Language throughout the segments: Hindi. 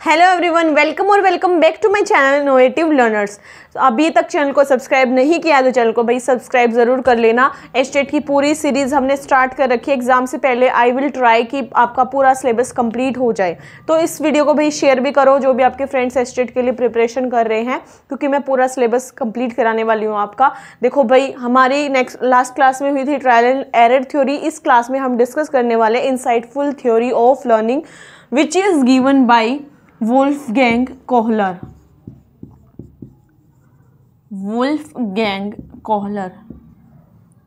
हेलो एवरीवन, वेलकम और welcome back to my channel innovative learners. तो अभी तक चैनल को सब्सक्राइब नहीं किया तो चैनल को भाई सब्सक्राइब ज़रूर कर लेना। एस्टेट की पूरी सीरीज़ हमने स्टार्ट कर रखी है। एग्जाम से पहले आई विल ट्राई कि आपका पूरा सिलेबस कंप्लीट हो जाए। तो इस वीडियो को भाई शेयर भी करो जो भी आपके फ्रेंड्स एस्टेट के लिए प्रिपरेशन कर रहे हैं, क्योंकि मैं पूरा सिलेबस कंप्लीट कराने वाली हूँ आपका। देखो भाई, हमारी लास्ट क्लास में हुई थी ट्रायल एंड एरर थ्योरी। इस क्लास में हम डिस्कस करने वाले insightful theory of learning which is given by Wolfgang Kohler. Wolfgang Kohler.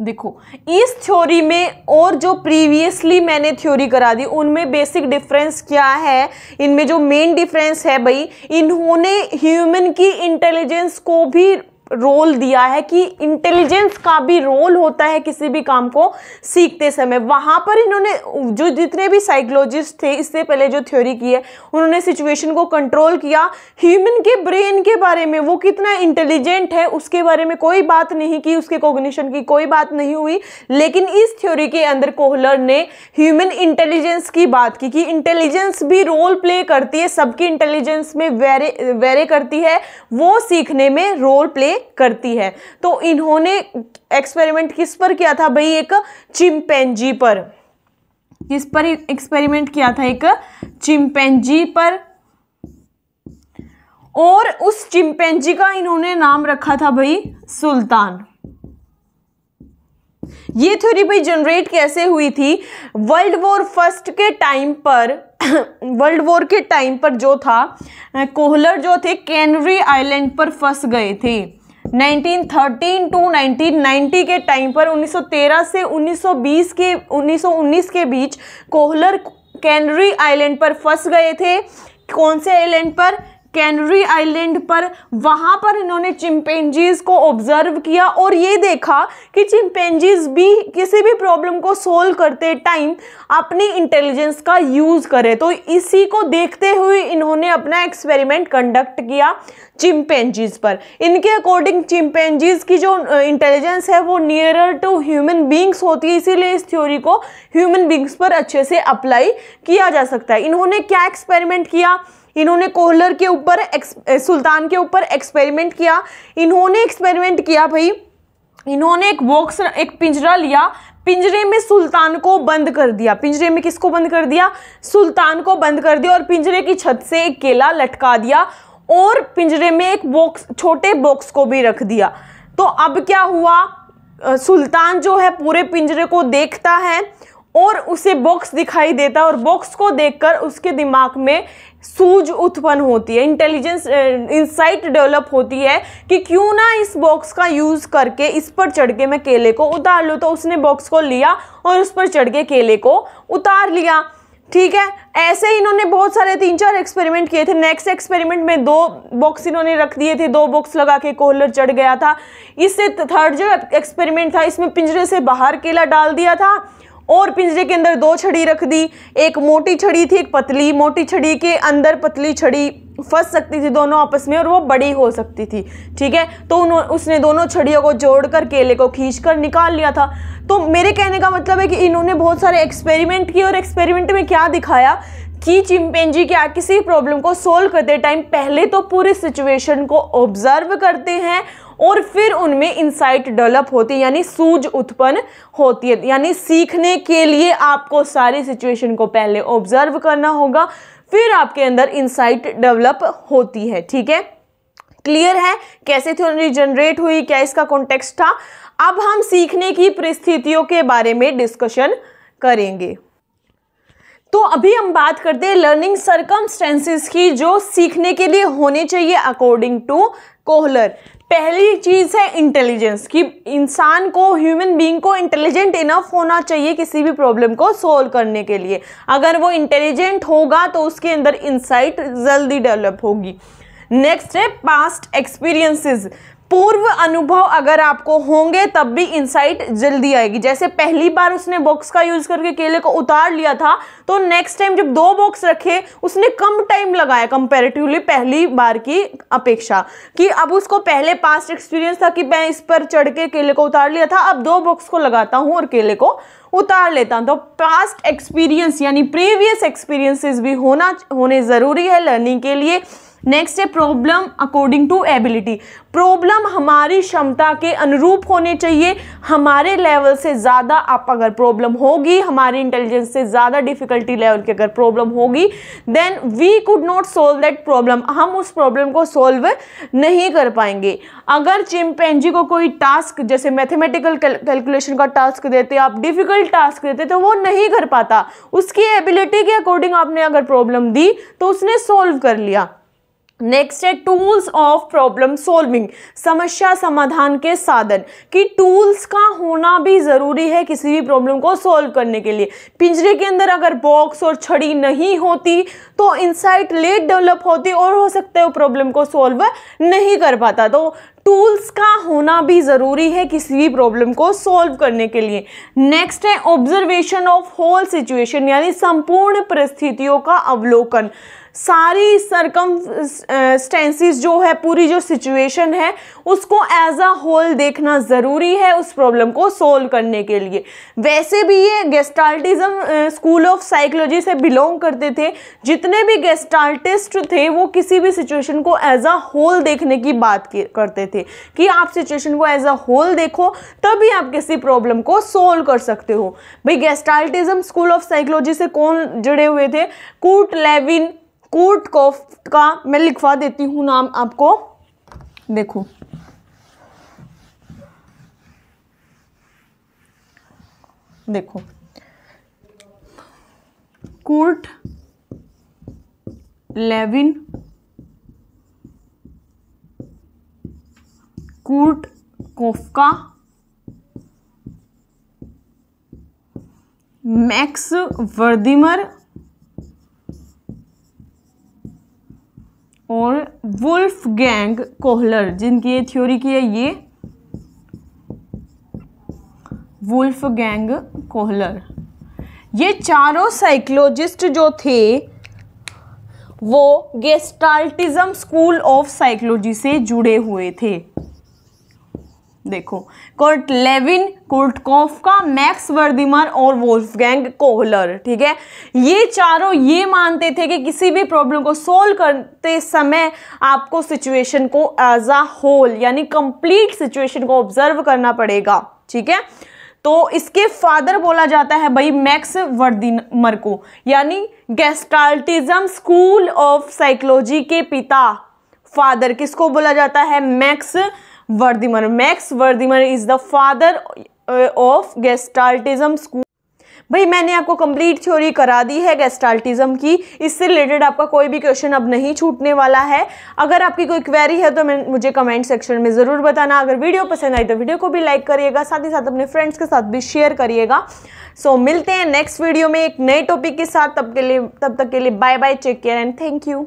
देखो, इस थ्योरी में और जो प्रीवियसली मैंने थ्योरी करा दी उनमें बेसिक डिफरेंस क्या है। इनमें जो मेन डिफरेंस है भाई, इन्होंने ह्यूमन की इंटेलिजेंस को भी रोल दिया है कि इंटेलिजेंस का भी रोल होता है किसी भी काम को सीखते समय। वहां पर इन्होंने जो जितने भी साइकोलॉजिस्ट थे इससे पहले जो थ्योरी की है, उन्होंने सिचुएशन को कंट्रोल किया। ह्यूमन के ब्रेन के बारे में, वो कितना इंटेलिजेंट है उसके बारे में कोई बात नहीं की, उसके कॉग्निशन की कोई बात नहीं हुई। लेकिन इस थ्योरी के अंदर कोहलर ने ह्यूमन इंटेलिजेंस की बात की कि इंटेलिजेंस भी रोल प्ले करती है, सबकी इंटेलिजेंस में वेरे करती है, वो सीखने में रोल प्ले करती है। तो इन्होंने एक्सपेरिमेंट किस पर किया था भाई? एक चिंपैंजी पर। किस पर एक्सपेरिमेंट किया था? एक चिंपैंजी पर। और उस चिंपैंजी का इन्होंने नाम रखा था भाई सुल्तान। ये थ्योरी भाई जनरेट कैसे हुई थी? वर्ल्ड वॉर फर्स्ट के टाइम पर वर्ल्ड वॉर के टाइम पर जो था, कोहलर जो थे कैनरी आइलैंड पर फंस गए थे। 1913 टू 1990 के टाइम पर 1913 से 1919 के बीच कोहलर कैनरी आइलैंड पर फंस गए थे। कौन से आइलैंड पर? कैनरी आइलैंड पर। वहां पर इन्होंने चिंपैंजीज को ऑब्जर्व किया और ये देखा कि चिंपैंजीज भी किसी भी प्रॉब्लम को सोल्व करते टाइम अपनी इंटेलिजेंस का यूज करे। तो इसी को देखते हुए इन्होंने अपना एक्सपेरिमेंट कंडक्ट किया चिंपैंजीज पर। इनके अकॉर्डिंग चिंपैंजीज की जो इंटेलिजेंस है वो नियरर टू ह्यूमन बींग्स होती है, इसीलिए इस थ्योरी को ह्यूमन बींग्स पर अच्छे से अप्लाई किया जा सकता है। इन्होंने क्या एक्सपेरिमेंट किया? इन्होंने कोहलर के ऊपर सुल्तान के ऊपर एक्सपेरिमेंट किया। इन्होंने एक्सपेरिमेंट किया भाई, इन्होंने एक पिंजरा लिया, पिंजरे में सुल्तान को बंद कर दिया। पिंजरे में किसको बंद कर दिया? सुल्तान को बंद कर दिया। और पिंजरे की छत से एक केला लटका दिया और पिंजरे में एक बॉक्स, छोटे बॉक्स को भी रख दिया। तो अब क्या हुआ? सुल्तान जो है पूरे पिंजरे को देखता है और उसे बॉक्स दिखाई देता है और बॉक्स को देखकर उसके दिमाग में सूझ उत्पन्न होती है, इंटेलिजेंस इंसाइट डेवलप होती है कि क्यों ना इस बॉक्स का यूज करके इस पर चढ़ के मैं केले को उतार लूँ। तो उसने बॉक्स को लिया और उस पर चढ़ के केले को उतार लिया। ठीक है, ऐसे ही इन्होंने बहुत सारे 3-4 एक्सपेरिमेंट किए थे। नेक्स्ट एक्सपेरिमेंट में 2 बॉक्स इन्होंने रख दिए थे, 2 बॉक्स लगा के कोहलर चढ़ गया था। इससे थर्ड जो एक्सपेरिमेंट था, इसमें पिंजरे से बाहर केला डाल दिया था और पिंजरे के अंदर 2 छड़ी रख दी। एक मोटी छड़ी थी, एक पतली। मोटी छड़ी के अंदर पतली छड़ी फंस सकती थी दोनों आपस में और वो बड़ी हो सकती थी। ठीक है, तो उसने दोनों छड़ियों को जोड़कर केले को खींचकर निकाल लिया था। तो मेरे कहने का मतलब है कि इन्होंने बहुत सारे एक्सपेरिमेंट किए और एक्सपेरिमेंट में क्या दिखाया कि चिंपैंजी क्या किसी प्रॉब्लम को सोल्व करते टाइम पहले तो पूरी सिचुएशन को ऑब्जर्व करते हैं और फिर उनमें इंसाइट डेवलप होती है, यानी सूझ उत्पन्न होती है। यानी सीखने के लिए आपको सारी सिचुएशन को पहले ऑब्जर्व करना होगा, फिर आपके अंदर इंसाइट डेवलप होती है। ठीक है, क्लियर है कैसे थ्योरी जनरेट हुई, क्या इसका कॉन्टेक्स्ट था? अब हम सीखने की परिस्थितियों के बारे में डिस्कशन करेंगे। तो अभी हम बात करते हैं लर्निंग सर्कमस्टेंसेस की जो सीखने के लिए होने चाहिए अकॉर्डिंग टू कोहलर। पहली चीज है इंटेलिजेंस, कि इंसान को, ह्यूमन बीइंग को इंटेलिजेंट इनफ होना चाहिए किसी भी प्रॉब्लम को सोल्व करने के लिए। अगर वो इंटेलिजेंट होगा तो उसके अंदर इंसाइट जल्दी डेवलप होगी। नेक्स्ट है पास्ट एक्सपीरियंसेस। पूर्व अनुभव अगर आपको होंगे तब भी इंसाइट जल्दी आएगी। जैसे पहली बार उसने बॉक्स का यूज करके केले को उतार लिया था, तो नेक्स्ट टाइम जब 2 बॉक्स रखे उसने कम टाइम लगाया कंपैरेटिवली पहली बार की अपेक्षा, कि अब उसको पहले पास्ट एक्सपीरियंस था कि मैं इस पर चढ़ के केले को उतार लिया था, अब 2 बॉक्स को लगाता हूं और केले को उतार लेता हूँ। तो पास्ट एक्सपीरियंस यानी प्रीवियस एक्सपीरियंसेस भी होने ज़रूरी है लर्निंग के लिए। नेक्स्ट है problem according to ability. Problem हमारी क्षमता के अनुरूप होने चाहिए। हमारे लेवल से ज़्यादा आप अगर प्रॉब्लम होगी, हमारी इंटेलिजेंस से ज़्यादा डिफिकल्टी लेवल की अगर प्रॉब्लम होगी, then we could not solve that problem, हम उस प्रॉब्लम को सोल्व नहीं कर पाएंगे। अगर चिंपैंजी को कोई टास्क जैसे मैथमेटिकल कैलकुलेशन का टास्क देते, आप डिफिकल्ट टास्क देते, तो वो नहीं कर पाता। उसकी एबिलिटी के अकॉर्डिंग आपने अगर प्रॉब्लम दी तो उसने सोल्व कर लिया। नेक्स्ट है टूल्स ऑफ प्रॉब्लम सॉल्विंग, समस्या समाधान के साधन, कि टूल्स का होना भी ज़रूरी है किसी भी प्रॉब्लम को सॉल्व करने के लिए। पिंजरे के अंदर अगर बॉक्स और छड़ी नहीं होती तो इंसाइट लेट डेवलप होती और हो सकता है वो प्रॉब्लम को सॉल्व नहीं कर पाता। तो टूल्स का होना भी ज़रूरी है किसी भी प्रॉब्लम को सॉल्व करने के लिए। नेक्स्ट है ऑब्जर्वेशन ऑफ होल सिचुएशन, यानी संपूर्ण परिस्थितियों का अवलोकन। सारी सर्कमस्टेंसेस जो है, पूरी जो सिचुएशन है, उसको एज अ होल देखना ज़रूरी है उस प्रॉब्लम को सोल्व करने के लिए। वैसे भी ये गेस्टाल्टिज्म स्कूल ऑफ साइकोलॉजी से बिलोंग करते थे। जितने भी गेस्टाल्टिस्ट थे वो किसी भी सिचुएशन को एज अ होल देखने की बात करते थे कि आप सिचुएशन को एज अ होल देखो, तभी आप किसी प्रॉब्लम को सोल्व कर सकते हो। भाई गेस्टाल्टिज्म स्कूल ऑफ साइकोलॉजी से कौन जुड़े हुए थे? कूर्ट लेविन, कूर्ट का मैं लिखवा देती हूँ नाम आपको, देखो देखो कूर्ट लेविन, कूर्ट कोफ्का, मैक्स वर्दिमर और वुल्फगैंग कोहलर, जिनकी ये थ्योरी की है, ये वुल्फगैंग कोहलर। ये चारों साइकोलॉजिस्ट जो थे वो गेस्टाल्टिज्म स्कूल ऑफ साइकोलॉजी से जुड़े हुए थे। देखो, कूर्ट लेविन, कूर्ट कोफ्का, मैक्स वर्दिमर और वुल्फगैंग कोहलर, ठीक है। ये चारों ये मानते थे कि किसी भी प्रॉब्लम को सोल्व करते समय आपको सिचुएशन को एज अ होल यानी कंप्लीट सिचुएशन को ऑब्जर्व करना पड़ेगा, ठीक है। तो इसके फादर बोला जाता है भाई मैक्स वर्दिमर को, यानी गेस्टाल्टिज्म स्कूल ऑफ साइकोलॉजी के पिता, फादर किसको बोला जाता है? Max Wertheimer. Max Wertheimer is the father of Gestaltism school. भाई मैंने आपको कंप्लीट थ्योरी करा दी है गेस्टाल्टिज्म की, इससे रिलेटेड आपका कोई भी क्वेश्चन अब नहीं छूटने वाला है। अगर आपकी कोई क्वेरी है तो मुझे कमेंट सेक्शन में ज़रूर बताना। अगर वीडियो पसंद आई तो वीडियो को भी लाइक करिएगा, साथ ही साथ अपने फ्रेंड्स के साथ भी शेयर करिएगा। सो मिलते हैं नेक्स्ट वीडियो में एक नए टॉपिक के साथ। तब तक के लिए bye bye, take care and thank you.